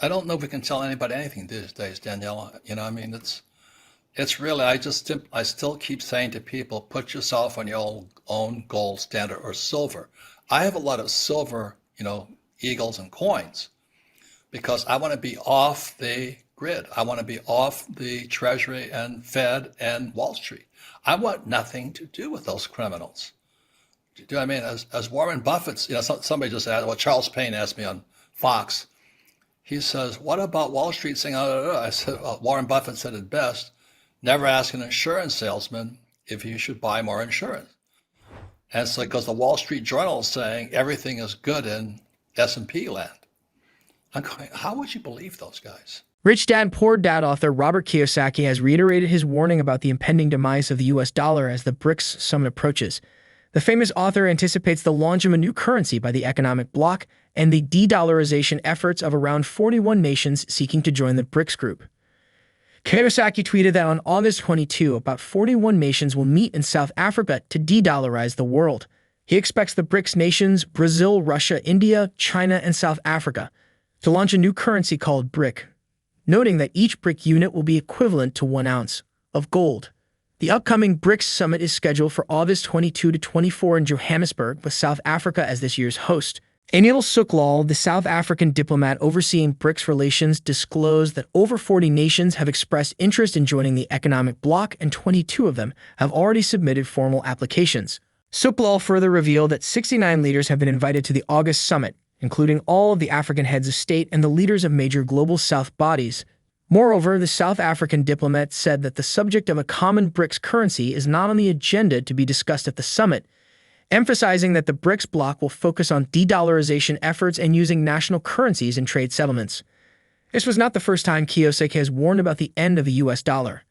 I don't know if we can tell anybody anything these days, Danielle. I mean, it's really, I still keep saying to people, put yourself on your own gold standard or silver. I have a lot of silver, eagles and coins because I want to be off the grid. I want to be off the Treasury and Fed and Wall Street. I want nothing to do with those criminals. Do you know what I mean? As Warren Buffett's, somebody just asked, well, Charles Payne asked me on Fox. He says, what about Wall Street saying, I said, Warren Buffett said it best, never ask an insurance salesman if you should buy more insurance. And it's like, because the Wall Street Journal is saying everything is good in S&P land. I'm going, how would you believe those guys? Rich Dad Poor Dad author Robert Kiyosaki has reiterated his warning about the impending demise of the US dollar as the BRICS summit approaches. The famous author anticipates the launch of a new currency by the economic bloc and the de-dollarization efforts of around 41 nations seeking to join the BRICS group. Kiyosaki tweeted that on August 22, about 41 nations will meet in South Africa to de-dollarize the world. He expects the BRICS nations, Brazil, Russia, India, China, and South Africa, to launch a new currency called BRIC, noting that each BRIC unit will be equivalent to 1 ounce of gold. The upcoming BRICS summit is scheduled for August 22 to 24 in Johannesburg, with South Africa as this year's host. Anil Suklal, the South African diplomat overseeing BRICS relations, disclosed that over 40 nations have expressed interest in joining the economic bloc, and 22 of them have already submitted formal applications. Suklal further revealed that 69 leaders have been invited to the August summit, including all of the African heads of state and the leaders of major global South bodies. Moreover, the South African diplomat said that the subject of a common BRICS currency is not on the agenda to be discussed at the summit, emphasizing that the BRICS bloc will focus on de-dollarization efforts and using national currencies in trade settlements. This was not the first time Kiyosaki has warned about the end of the US dollar.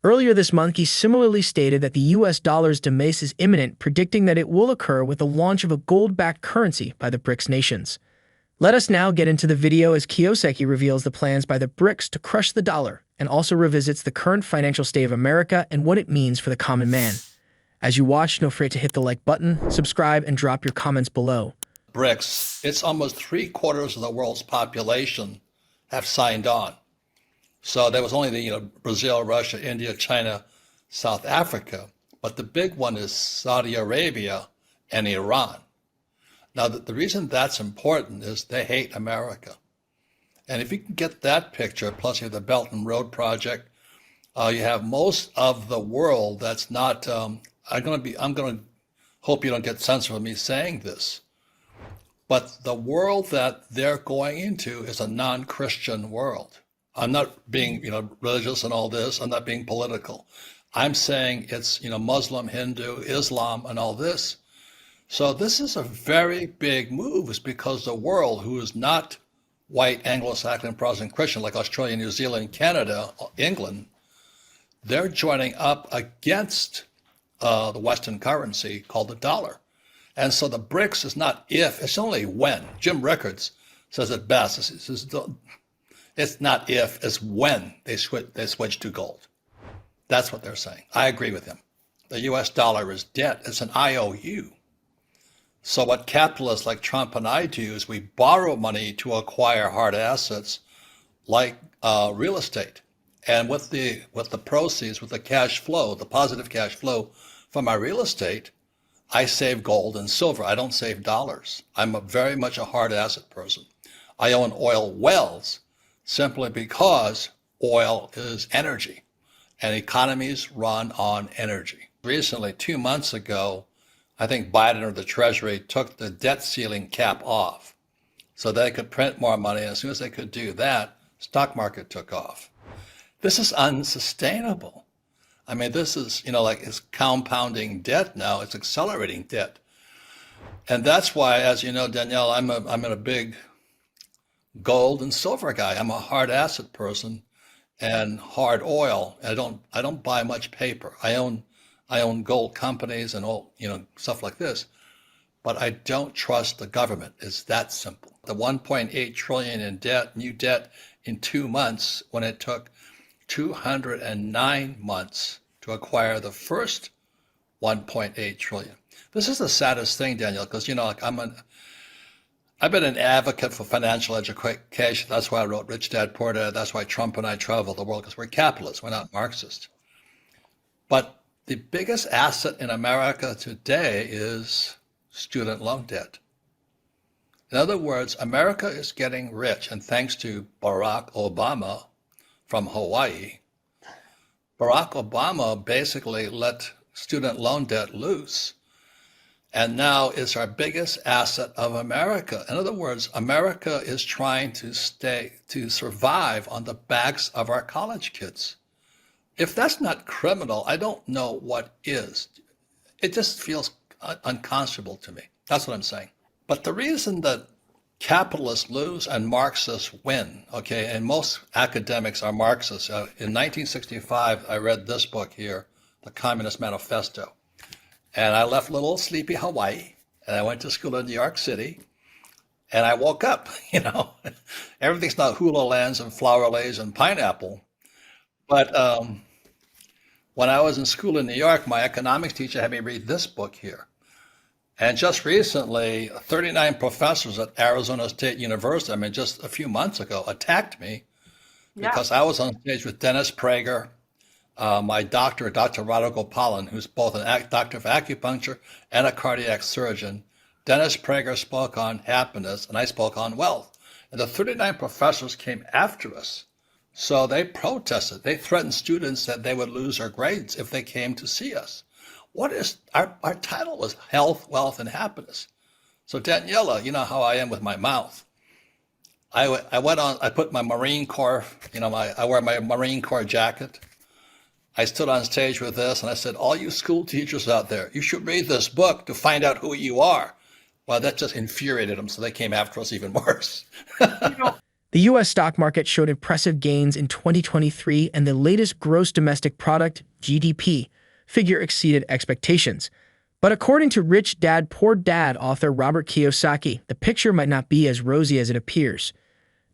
Earlier this month, he similarly stated that the US dollar's demise is imminent, predicting that it will occur with the launch of a gold-backed currency by the BRICS nations. Let us now get into the video as Kiyosaki reveals the plans by the BRICS to crush the dollar and also revisits the current financial state of America and what it means for the common man. As you watch, don't forget to hit the like button, subscribe, and drop your comments below. BRICS, it's almost 3/4 of the world's population have signed on. So there was only the Brazil, Russia, India, China, South Africa, but the big one is Saudi Arabia and Iran. Now, the reason that's important is they hate America. And if you can get that picture, plus you have the Belt and Road Project, you have most of the world that's not, I'm going to hope you don't get censored with me saying this, but the world that they're going into is a non-Christian world. I'm not being, religious and all this. I'm not being political. I'm saying it's, Muslim, Hindu, Islam, and all this. So this is a very big move, is because the world, who is not white, Anglo-Saxon, Protestant, Christian, like Australia, New Zealand, Canada, England, they're joining up against the Western currency called the dollar. And so the BRICS is not if, it's only when. Jim Rickards says it best. It's not if, it's when they switch to gold. That's what they're saying. I agree with him. The US dollar is debt. It's an IOU. So what capitalists like Trump and I do is we borrow money to acquire hard assets like real estate. And with the proceeds, with the cash flow, the positive cash flow from my real estate, I save gold and silver. I don't save dollars. I'm very much a hard asset person. I own oil wells simply because oil is energy and economies run on energy. Recently, 2 months ago, I think Biden or the Treasury took the debt ceiling cap off so they could print more money. And as soon as they could do that, stock market took off. This is unsustainable. I mean, this is, like it's compounding debt now. It's accelerating debt. And that's why, as you know, Danielle, I'm a big gold and silver guy. I'm a hard asset person and hard oil. I don't buy much paper. I own gold companies and all, stuff like this, but I don't trust the government. It's that simple. The 1.8 trillion in debt, new debt in 2 months, when it took 209 months to acquire the first 1.8 trillion. This is the saddest thing, Daniel, because, I've been an advocate for financial education. That's why I wrote Rich Dad Poor Dad. That's why Trump and I travel the world, because we're capitalists. We're not Marxists. But the biggest asset in America today is student loan debt. In other words, America is getting rich, and thanks to Barack Obama from Hawaii, Barack Obama basically let student loan debt loose. And now it's our biggest asset of America. In other words, America is trying to survive on the backs of our college kids. If that's not criminal, I don't know what is. It just feels unconscionable to me. That's what I'm saying. But the reason that capitalists lose and Marxists win, okay, and most academics are Marxists. In 1965, I read this book here, The Communist Manifesto. And I left little sleepy Hawaii, and I went to school in New York City, and I woke up, Everything's not hula lands and flower lays and pineapple. But when I was in school in New York, my economics teacher had me read this book here. And just recently, 39 professors at Arizona State University, just a few months ago, attacked me because I was on stage with Dennis Prager, my doctor, Dr. Radha Gopalan, who's both a doctor of acupuncture and a cardiac surgeon. Dennis Prager spoke on happiness, and I spoke on wealth. And the 39 professors came after us. So they protested. They threatened students that they would lose their grades if they came to see us. Our title was Health, Wealth, and Happiness. So Daniela, you know how I am with my mouth. I put my Marine Corps, I wear my Marine Corps jacket. I stood on stage with this and I said, all you school teachers out there, you should read this book to find out who you are. Well, that just infuriated them, so they came after us even worse. The U.S. stock market showed impressive gains in 2023, and the latest gross domestic product, GDP, figure exceeded expectations. But according to Rich Dad Poor Dad author Robert Kiyosaki, the picture might not be as rosy as it appears.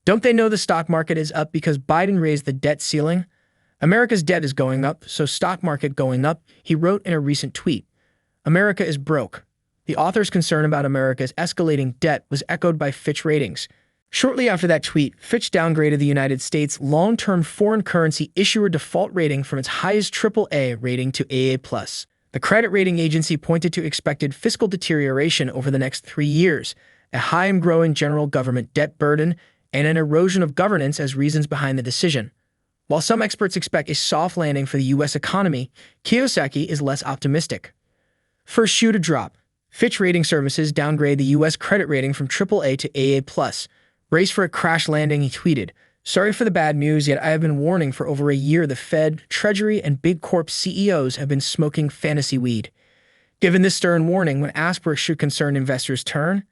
Don't they know the stock market is up because Biden raised the debt ceiling? America's debt is going up, so stock market going up, he wrote in a recent tweet. America is broke. The author's concern about America's escalating debt was echoed by Fitch Ratings. Shortly after that tweet, Fitch downgraded the United States' long-term foreign currency issuer default rating from its highest AAA rating to AA+. The credit rating agency pointed to expected fiscal deterioration over the next 3 years, a high and growing general government debt burden, and an erosion of governance as reasons behind the decision. While some experts expect a soft landing for the U.S. economy, Kiyosaki is less optimistic. First shoe to drop. Fitch Rating Services downgraded the U.S. credit rating from AAA to AA+. Brace for a crash landing, he tweeted. Sorry for the bad news, yet I have been warning for over a year the Fed, Treasury, and big corp CEOs have been smoking fantasy weed. Given this stern warning, when asked where it should concern investors turn,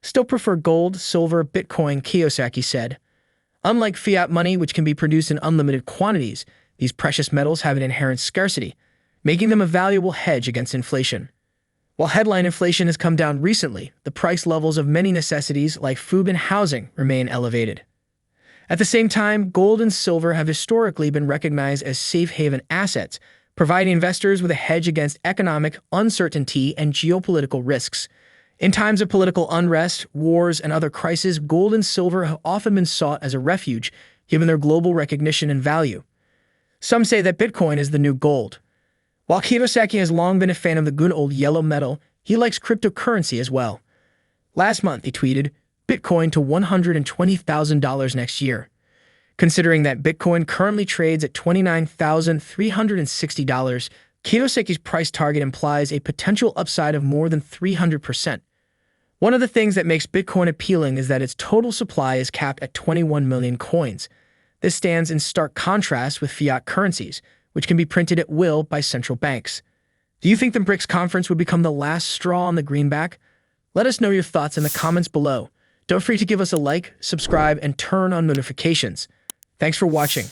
still prefer gold, silver, Bitcoin, Kiyosaki said. Unlike fiat money, which can be produced in unlimited quantities, these precious metals have an inherent scarcity, making them a valuable hedge against inflation. While headline inflation has come down recently, the price levels of many necessities like food and housing remain elevated. At the same time, gold and silver have historically been recognized as safe haven assets, providing investors with a hedge against economic uncertainty and geopolitical risks. In times of political unrest, wars, and other crises, gold and silver have often been sought as a refuge, given their global recognition and value. Some say that Bitcoin is the new gold. While Kiyosaki has long been a fan of the good old yellow metal, he likes cryptocurrency as well. Last month, he tweeted, Bitcoin to $120,000 next year. Considering that Bitcoin currently trades at $29,360, Kiyosaki's price target implies a potential upside of more than 300%. One of the things that makes Bitcoin appealing is that its total supply is capped at 21 million coins. This stands in stark contrast with fiat currencies, which can be printed at will by central banks. Do you think the BRICS conference would become the last straw on the greenback? Let us know your thoughts in the comments below. Don't forget to give us a like, subscribe, and turn on notifications. Thanks for watching.